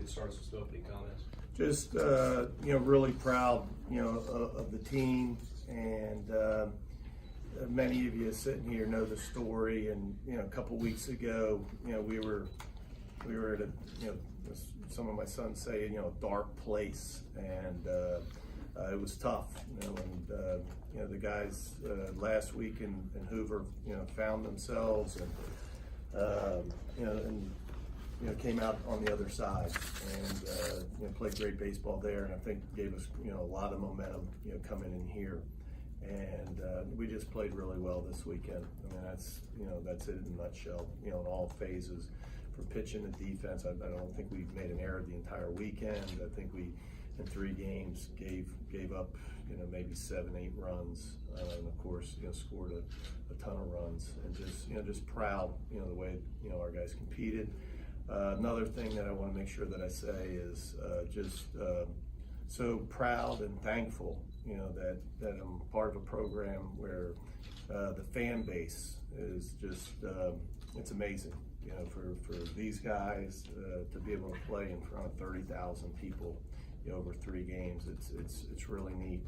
to start us with opening comments. Just really proud of the team, and many of you sitting here know the story. And a couple weeks ago, we were at a some of my sons say a dark place, and it was tough. And the guys last week in Hoover found themselves, and came out on the other side, and played great baseball there, and I think gave us a lot of momentum coming in here, and we just played really well this weekend. I mean, that's it in a nutshell. In all phases, from pitching to defense. I don't think we made an error the entire weekend. I think we in 3 games gave up maybe 7-8 runs, and of course scored a ton of runs, and just proud the way our guys competed. Another thing that I want to make sure that I say is so proud and thankful, that I'm part of a program where the fan base is just it's amazing. For these guys to be able to play in front of 30,000 people over 3 games, it's really neat.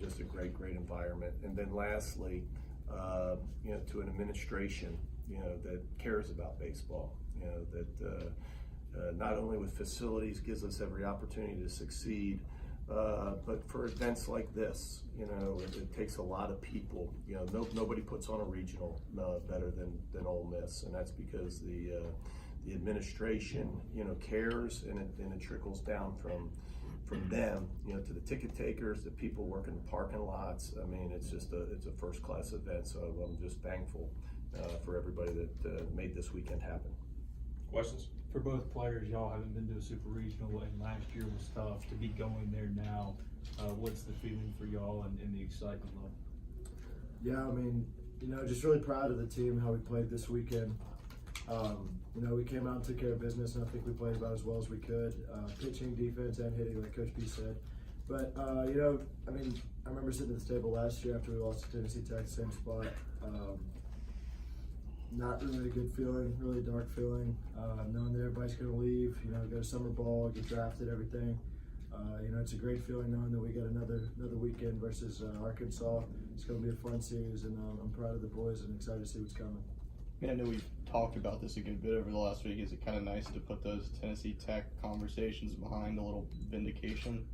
Just a great environment. And then lastly, to an administration that cares about baseball. That not only with facilities gives us every opportunity to succeed, but for events like this, it takes a lot of people. Nobody puts on a regional better than Ole Miss, and that's because the administration cares, and it trickles down from them to the ticket takers, the people working the parking lots. I mean, it's a first class event, so I'm just thankful for everybody that made this weekend happen. Questions? For both players, y'all haven't been to a super regional, and last year was tough. To be going there now, what's the feeling for y'all and the excitement level? Yeah, I mean, just really proud of the team, how we played this weekend. We came out and took care of business, and I think we played about as well as we could, pitching, defense, and hitting, like Coach B said. But, I remember sitting at the table last year after we lost to Tennessee Tech, same spot. Not really a good feeling, really dark feeling, knowing that everybody's going to leave, go to summer ball, get drafted, everything. It's a great feeling knowing that we got another weekend versus Arkansas. It's going to be a fun series, and I'm proud of the boys and excited to see what's coming. I know we've talked about this a good bit over the last week. Is it kind of nice to put those Tennessee Tech conversations behind a little vindication?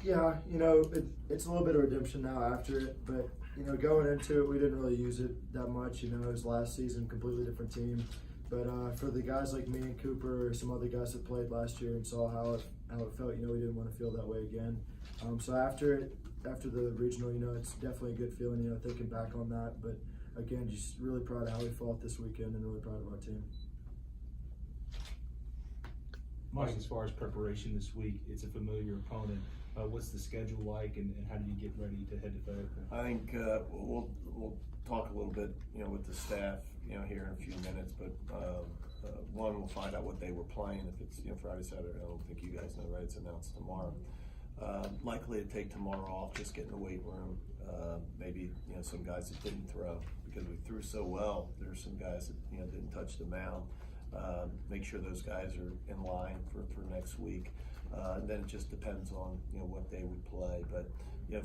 Yeah, it's a little bit of redemption now after it, but going into it, we didn't really use it that much. It was last season, completely different team. But for the guys like me and Cooper, or some other guys that played last year and saw how it felt, we didn't want to feel that way again. So after the regional, it's definitely a good feeling, thinking back on that. But again, just really proud of how we fought this weekend, and really proud of our team. Mike, as far as preparation this week, it's a familiar opponent. What's the schedule like, and how do you get ready to head to Fayetteville? I think we'll talk a little bit, with the staff, here in a few minutes. But one, we'll find out what they were playing. If it's Friday, Saturday, I don't think you guys know, right? It's announced tomorrow. Likely to take tomorrow off, just get in the weight room. Maybe some guys that didn't throw because we threw so well. There's some guys that didn't touch the mound. Make sure those guys are in line for next week. And then it just depends on what day we play. But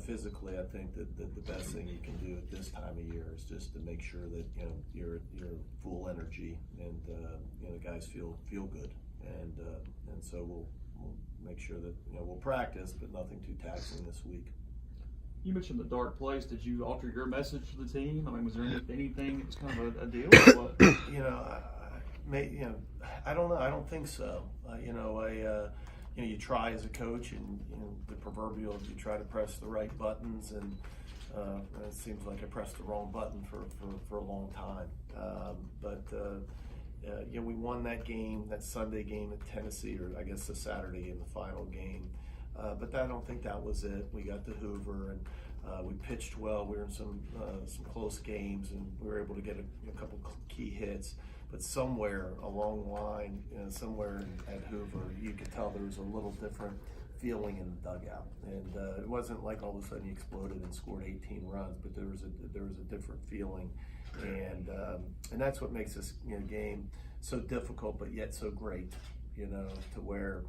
physically, I think that the best thing you can do at this time of year is just to make sure that you're full energy, and the guys feel good. And so we'll make sure that we'll practice, but nothing too taxing this week. You mentioned the dark place. Did you alter your message to the team? I mean, was there anything that was kind of a deal? Or what? I don't know. I don't think so. You try as a coach, and the proverbial, you try to press the right buttons, and it seems like I pressed the wrong button for a long time. We won that game, that Sunday game at Tennessee, or I guess the Saturday in the final game. But I don't think that was it. We got to Hoover, and we pitched well. We were in some close games, and we were able to get a couple key hits. But somewhere along the line, somewhere at Hoover, you could tell there was a little different feeling in the dugout, and it wasn't like all of a sudden you exploded and scored 18 runs, but there was a different feeling, and that's what makes this game so difficult, but yet so great, to where,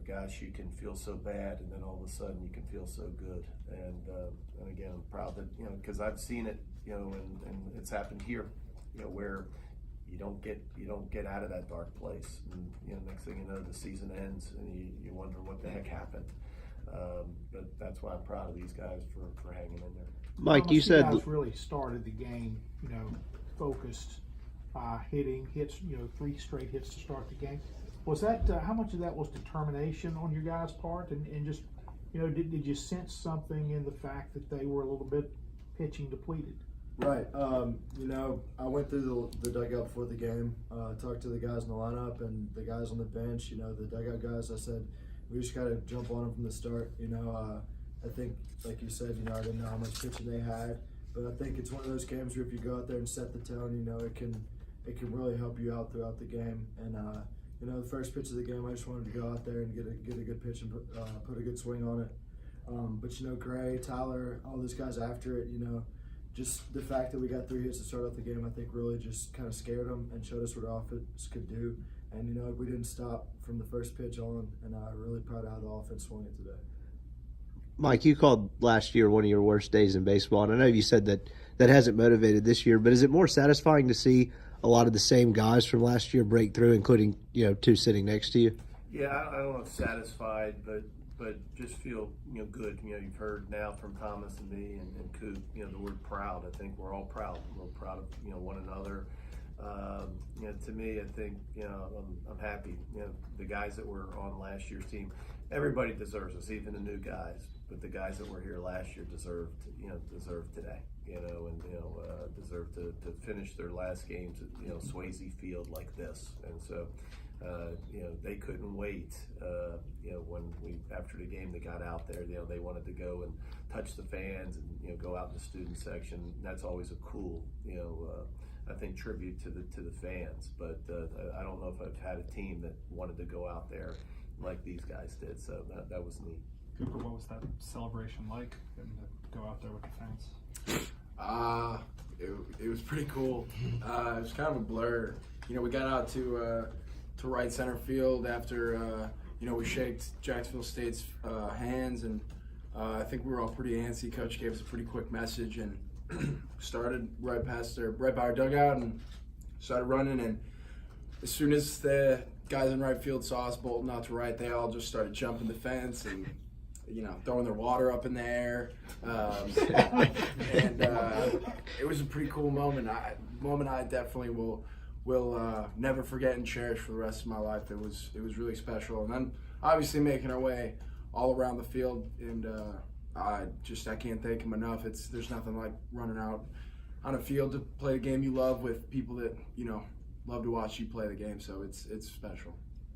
gosh, you can feel so bad, and then all of a sudden you can feel so good. And again, I'm proud that, because I've seen it, and it's happened here, where you don't get out of that dark place. And, next thing you know, the season ends and you wonder what the heck happened. But that's why I'm proud of these guys for hanging in there. Mike, you said guys really started the game, focused, hitting hits, 3 straight hits to start the game. Was that how much of that was determination on your guys' part, and just did you sense something in the fact that they were a little bit pitching depleted? Right. I went through the dugout before the game, talked to the guys in the lineup and the guys on the bench. The dugout guys. I said, we just got to jump on them from the start. I think, like you said, I didn't know how much pitching they had, but I think it's one of those games where if you go out there and set the tone, it can really help you out throughout the game. And the first pitch of the game, I just wanted to go out there and get a good pitch and put a good swing on it. But Gray, Tyler, all those guys after it, just the fact that we got 3 hits to start off the game, I think really just kind of scared them and showed us what our offense could do. And, we didn't stop from the first pitch on, and I'm really proud of how the offense swung it today. Mike, you called last year one of your worst days in baseball, and I know you said that hasn't motivated this year, but is it more satisfying to see a lot of the same guys from last year break through, including 2 sitting next to you? Yeah, I don't know if satisfied, but just feel good. You've heard now from Thomas and me and Coop, the word proud. I think we're all proud. We're proud of one another. To me, I think I'm happy. The guys that were on last year's team, everybody deserves us, even the new guys. But the guys that were here last year deserve today. And deserve to finish their last games at Swayze Field like this. And so they couldn't wait. When after the game they got out there, they wanted to go and touch the fans and go out in the student section. That's always a cool I think tribute to the fans. But I don't know if I've had a team that wanted to go out there like these guys did. So that was neat. Cooper, what was that celebration like, getting to go out there with the fans? It was pretty cool. It was kind of a blur. We got out to right center field after we shaked Jacksonville State's hands, and I think we were all pretty antsy. Coach gave us a pretty quick message and started right by our dugout and started running. And as soon as the guys in right field saw us bolting out to right, they all just started jumping the fence and throwing their water up in the air. And it was a pretty cool moment. I definitely will never forget and cherish for the rest of my life. It was really special. And then obviously making our way all around the field, and I can't thank him enough. There's nothing like running out on a field to play a game you love with people that love to watch you play the game. So it's special.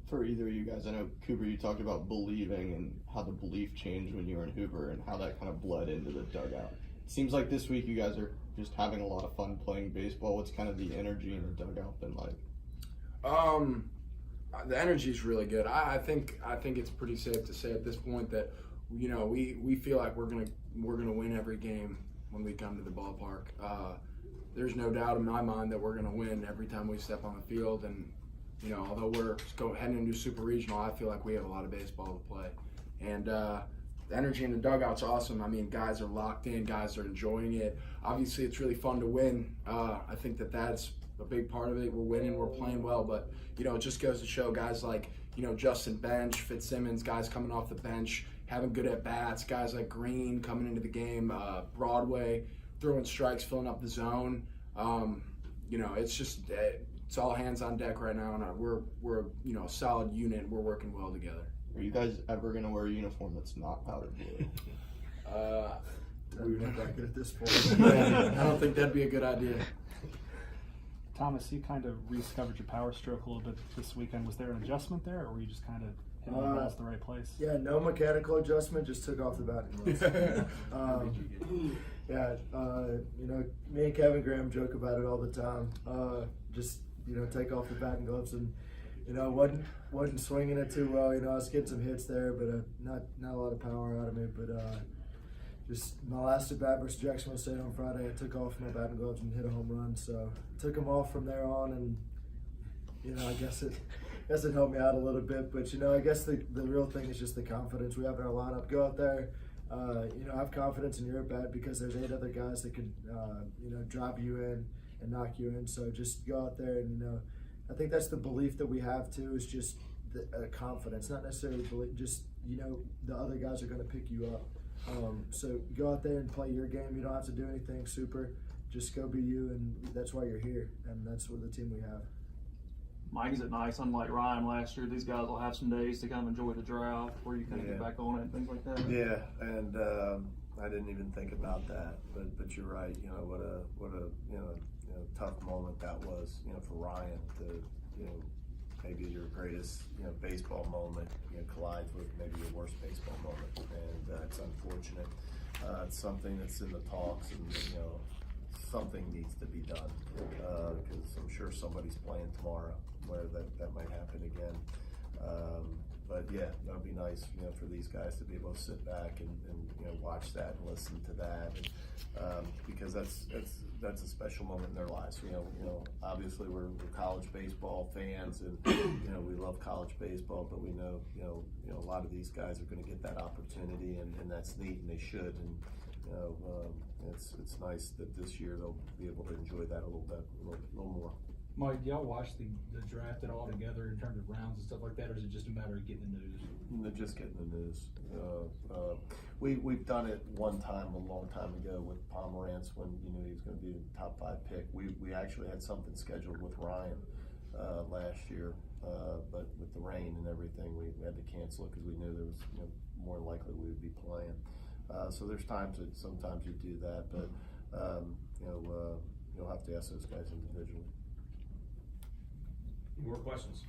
For either of you guys, I know, Cooper, you talked about believing and how the belief changed when you were in Hoover and how that kind of bled into the dugout. It seems like this week you guys are just having a lot of fun playing baseball. What's kind of the energy in the dugout been like? The energy is really good. I think it's pretty safe to say at this point that we feel like we're gonna win every game when we come to the ballpark. There's no doubt in my mind that we're gonna win every time we step on the field. And although we're heading into super regional, I feel like we have a lot of baseball to play. And the energy in the dugout's awesome. I mean, guys are locked in, guys are enjoying it. Obviously, it's really fun to win. I think that's a big part of it. We're winning, we're playing well, but it just goes to show guys like Justin Bench, Fitzsimmons, guys coming off the bench, having good at bats, guys like Green coming into the game, Broadway throwing strikes, filling up the zone. It's just it's all hands on deck right now, and we're a solid unit. We're working well together. Are you guys ever going to wear a uniform that's not powder blue? We're not that good at this point. I don't think that'd be a good idea. Thomas, you kind of rediscovered your power stroke a little bit this weekend. Was there an adjustment there, or were you just kind of hitting the balls the right place? Yeah, no mechanical adjustment, just took off the batting gloves. Me and Kevin Graham joke about it all the time. Take off the batting gloves, and wasn't swinging it too well. I was getting some hits there, but not a lot of power out of me. But just my last at bat versus Jacksonville State on Friday, I took off my batting gloves and hit a home run. So took them off from there on, and you know, I guess it helped me out a little bit. But you know, I guess the real thing is just the confidence we have in our lineup. Go out there, you know, have confidence in your at bat because there's 8 other guys that can, you know, drive you in and knock you in. So just go out there and, you know, I think that's the belief that we have too, is just the confidence, not necessarily belief, just, you know, the other guys are going to pick you up. So go out there and play your game. You don't have to do anything super. Just go be you, and that's why you're here, and that's what the team we have. Mike, is it nice, unlike Ryan last year, these guys will have some days to kind of enjoy the draft where you kind of get back on it and things like that? Yeah, and I didn't even think about that, but you're right. You know, what a you know tough moment that was. You know, for Ryan to, you know, maybe your greatest, you know, baseball moment, you know, collides with maybe your worst baseball moment, and it's unfortunate. It's something that's in the talks, and you know, something needs to be done because I'm sure somebody's playing tomorrow where that might happen again. But yeah, that would be nice, you know, for these guys to be able to sit back and you know, watch that and listen to that, and, because that's a special moment in their lives. You know, obviously we're college baseball fans, and you know, we love college baseball, but we know, you know, a lot of these guys are going to get that opportunity, and that's neat, and they should. And you know, it's nice that this year they'll be able to enjoy that a little bit, a little more. Mike, do y'all watch the draft at all together in terms of rounds and stuff like that, or is it just a matter of getting the news? They're just getting the news. We've done it one time a long time ago with Pomerantz when, you know, he was going to be a top 5 pick. We actually had something scheduled with Ryan last year, but with the rain and everything, we had to cancel it because we knew there was, you know, more than likely we would be playing. So there's times that sometimes you do that, but you know, you'll have to ask those guys individually. More questions?